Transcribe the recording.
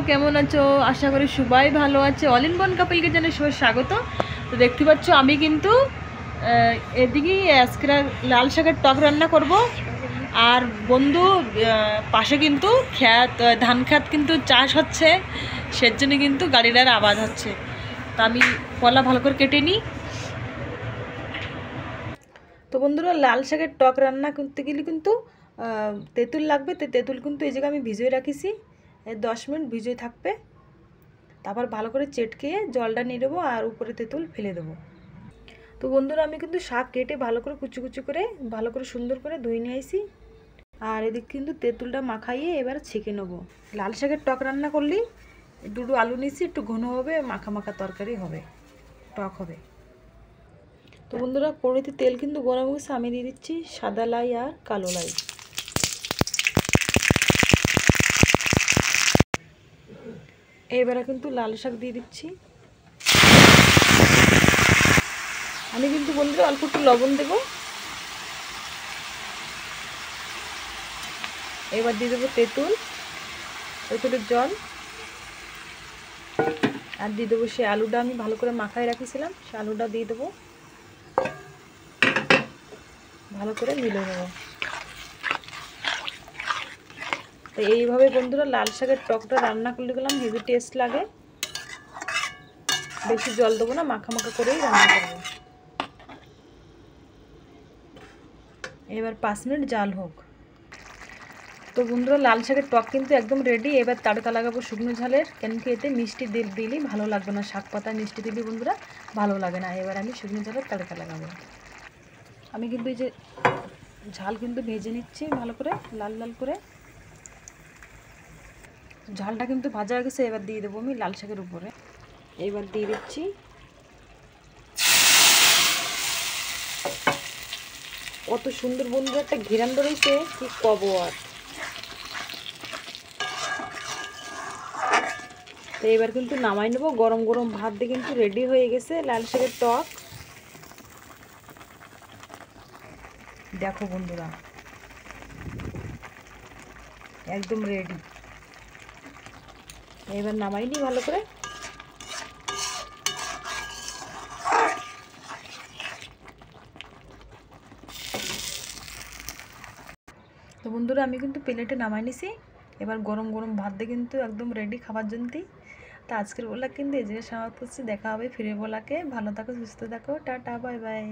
কেমন আছো? আশা করি সবাই ভালো আছে। অল ইন ওয়ান কাপলকে জানাই সবাই স্বাগত। তো দেখতে পাচ্ছ আমি কিন্তু এদিকে আজকে লাল শাকের টক রান্না করব। আর বন্ধু পাশে কিন্তু ধান খেত কিন্তু চাষ হচ্ছে, সেজন্য কিন্তু গাড়িটার আওয়াজ হচ্ছে। তো আমি কলা ভালো করে কেটে নিই। তো বন্ধুরা, লাল শাকের টক রান্না করতে গেলে কিন্তু তেঁতুল লাগবে। তো তেঁতুল কিন্তু এই জায়গায় আমি ভিজিয়ে রাখিছি, 10 মিনিট ভিজিয়ে থাকবে। তারপর ভালো করে চেটকে জলটা নিয়ে দেবো আর উপরে তেঁতুল ফেলে দেবো। তো বন্ধুরা, আমি কিন্তু শাক কেটে ভালো করে কুচি কুচি করে ভালো করে সুন্দর করে ধুয়ে নিয়ে আইছি। আর এদিক কিন্তু তেঁতুলটা মাখাইয়ে এবার ছেঁকে নেবো। লাল শাকের টক রান্না করলেই দুটো আলু নিয়েছি, একটু ঘন হবে, মাখা মাখা তরকারি হবে, টক হবে। তো বন্ধুরা, কড়াইতে তেল কিন্তু গরম হয়েছে, আমি দিয়ে দিচ্ছি সাদা লাই আর কালো লাই। এবারে কিন্তু লাল শাক দিয়ে দিচ্ছি। আমি কিন্তু বন্ধুরা অল্প একটু লবণ দেব। এবার দিয়ে দেবো তেঁতুলের জল, আর দিয়ে দেবো সে আলুটা আমি ভালো করে মাখায় রাখিছিলাম, সে আলুটা দিয়ে দেবো, ভালো করে মিলে নেবো। তো এইভাবে বন্ধুরা লাল শাকের টকটা রান্না করলে গেলাম হেভি টেস্ট লাগে। বেশি জল দেবো না, মাখা মাখা করেই রান্না করবো। এবার 5 মিনিট জাল হোক। তো বন্ধুরা, লাল শাকের টক কিন্তু একদম রেডি। এবার তাড়কা লাগাবো শুকনো ঝালের, কেন কি এতে মিষ্টি দিলেই ভালো লাগবে না, শাক পাতা মিষ্টি দিলে বন্ধুরা ভালো লাগে না। এবার আমি শুকনো ঝালের তাড়কা লাগাবো। আমি কিন্তু এই যে ঝাল কিন্তু ভেজে নিচ্ছি ভালো করে, লাল লাল করে। ঝালটা কিন্তু ভাজা হয়ে গেছে, এবার দিয়ে দেবো আমি লাল শাকের উপরে। এবার দিয়ে দিচ্ছি কত সুন্দর বন্ধুরা একটা ঘেরান বেরোইছে, কি কব আর। তো এবার কিন্তু নামাই নেবো। গরম গরম ভাত দিয়ে কিন্তু রেডি হয়ে গেছে লাল শাকের টক। দেখো বন্ধুরা, একদম রেডি। এবার নামাই নি ভালো করে। তো বন্ধুরা, আমি কিন্তু প্লেটে নামাই নিছি। এবার গরম গরম ভাত দিয়ে কিন্তু একদম রেডি খাবার জন্য। তো আজকের ব্লগ কিন্তু এই জায়গায় সমাপ্ত করছি। দেখা হবে ফিরে ব্লগে। ভালো থাকো, সুস্থ থাকো, টাটা, বাই বাই।